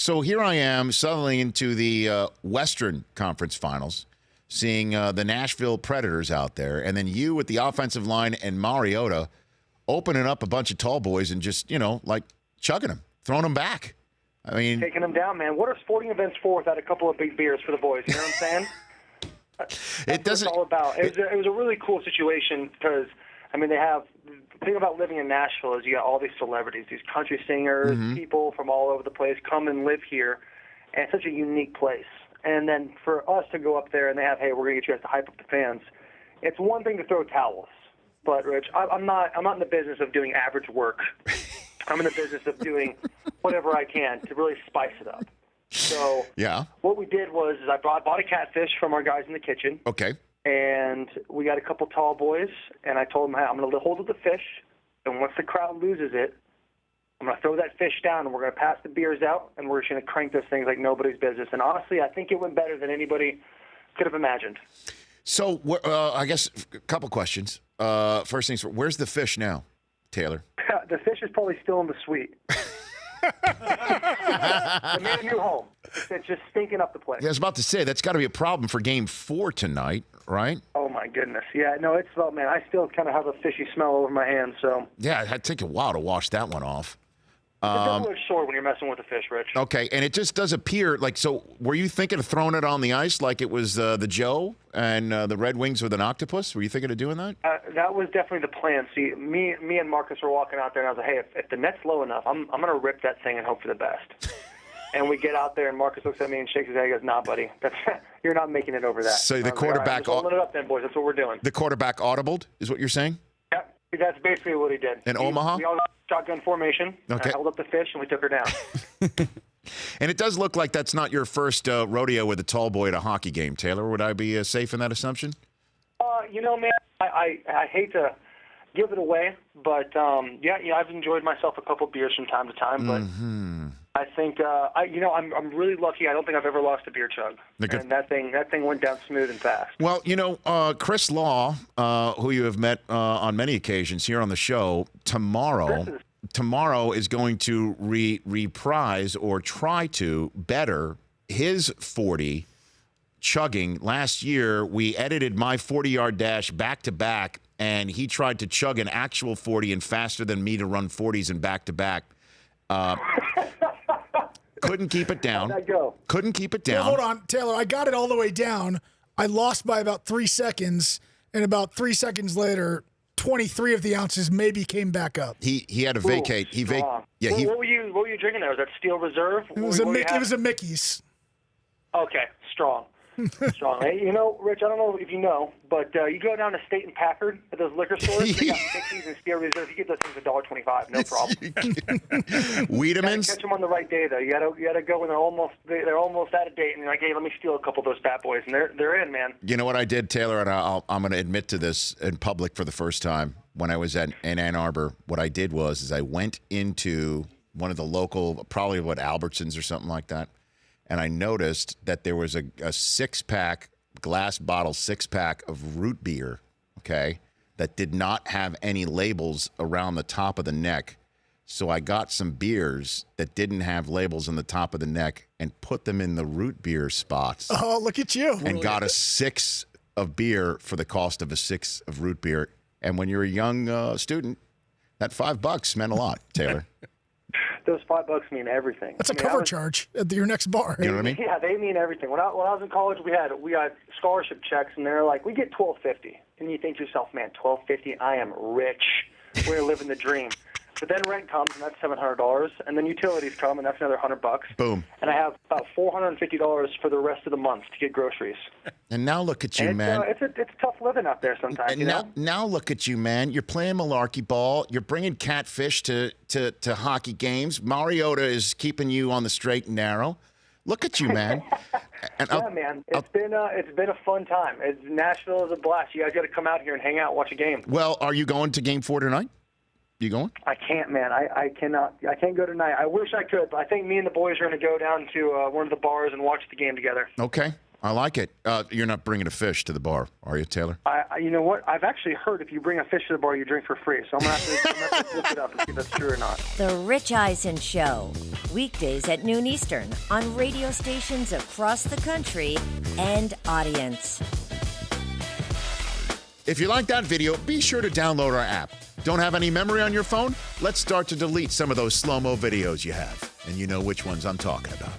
So here I am settling into the Western Conference Finals, seeing the Nashville Predators out there, and then you with the offensive line and Mariota opening up a bunch of tall boys and just, like chugging them, throwing them back. I mean, taking them down, man. What are sporting events for without a couple of big beers for the boys? You know what I'm saying? It doesn't. What it's all about. It was a really cool situation because, they have the thing about living in Nashville is you got all these celebrities, these country singers, people from all over the place come and live here, and it's such a unique place. And then for us to go up there and they have, hey, we're going to get you guys to hype up the fans. It's one thing to throw towels, but Rich, I'm not in the business of doing average work. I'm in the business of doing whatever I can to really spice it up. So what we did was I bought a catfish from our guys in the kitchen. Okay. And we got a couple tall boys, and I told them, hey, I'm going to hold the fish, and once the crowd loses it, I'm going to throw that fish down, and we're going to pass the beers out, and we're just going to crank those things like nobody's business. And honestly, I think it went better than anybody could have imagined. So I guess a couple questions. First things first, where's the fish now, Taylor? The fish is probably still in the suite. They made a new home. It's just stinking up the place. Yeah, I was about to say, that's got to be a problem for Game 4 tonight, right? Oh, my goodness. Yeah, no, man, I still kind of have a fishy smell over my hands, so. Yeah, it'd take a while to wash that one off. It's a double-edged sword when you're messing with a fish, Rich. Okay, and it just does appear so were you thinking of throwing it on the ice like it was the Joe and the Red Wings with an octopus? Were you thinking of doing that? That was definitely the plan. See, me and Marcus were walking out there, and I was like, hey, if the net's low enough, I'm going to rip that thing and hope for the best. And we get out there, and Marcus looks at me and shakes his head. He goes, nah, buddy, you're not making it over that. So the quarterback... All right, holding it up then, boys. That's what we're doing. The quarterback audibled is what you're saying? Yeah, that's basically what he did. In Omaha? We all got shotgun formation. Okay. I held up the fish, and we took her down. And it does look like that's not your first rodeo with a tall boy at a hockey game, Taylor. Would I be safe in that assumption? Man, I hate to give it away, but I've enjoyed myself a couple beers from time to time. But I think I'm really lucky. I don't think I've ever lost a beer chug, and that thing went down smooth and fast. Well, Chris Law, who you have met on many occasions here on the show, tomorrow is going to reprise or try to better his 40 chugging. Last year, we edited my 40-yard dash back-to-back, and he tried to chug an actual 40 and faster than me to run 40s and back-to-back. Couldn't keep it down. How'd that go? Couldn't keep it down. Well, hold on, Taylor. I got it all the way down. I lost by about 3 seconds, and about 3 seconds later, 23 of the ounces maybe came back up. He had to vacate. What were you drinking there? Was that Steel Reserve? It was a Mickey's. Okay, strong. Strong. Hey, Rich, I don't know if you know, but you go down to State and Packard at those liquor stores, they got Mickey's and Steel Reserve. You get those things $1.25, no problem. Wiedemann's? Catch them on the right day, though. You gotta go when they're almost out of date, and you're like, hey, let me steal a couple of those fat boys, and they're in, man. You know what I did, Taylor, and I'm going to admit to this in public for the first time when I was in Ann Arbor. What I did was I went into one of the local, probably Albertsons or something like that, and I noticed that there was a six-pack, glass bottle six-pack of root beer, okay, that did not have any labels around the top of the neck. So I got some beers that didn't have labels on the top of the neck and put them in the root beer spots. Oh, look at you. And got a 6 of beer for the cost of a 6 of root beer. And when you're a young student, that $5 meant a lot, Taylor. Those $5 mean everything. That's a cover charge at your next bar. You know what I mean? Yeah, they mean everything. When I was in college, we had scholarship checks, and they're like, we get $12.50, and you think to yourself, man, $12.50, I am rich. We're living the dream. But then rent comes, and that's $700, and then utilities come, and that's another $100. Boom. And I have about $450 for the rest of the month to get groceries. And now look at you, and man. It's tough living out there sometimes. And now look at you, man. You're playing malarkey ball. You're bringing Catfish to hockey games. Mariota is keeping you on the straight and narrow. Look at you, man. Man. It's been a fun time. Nashville is a blast. You guys got to come out here and hang out and watch a game. Well, are you going to Game 4 tonight? You going? I can't, man. I cannot. I can't go tonight. I wish I could, but I think me and the boys are going to go down to one of the bars and watch the game together. Okay. I like it. You're not bringing a fish to the bar, are you, Taylor? You know what? I've actually heard if you bring a fish to the bar, you drink for free. So I'm going to have to look it up and see if that's true or not. The Rich Eisen Show, weekdays at noon Eastern on radio stations across the country and audience. If you like that video, be sure to download our app. Don't have any memory on your phone? Let's start to delete some of those slow-mo videos you have. And you know which ones I'm talking about.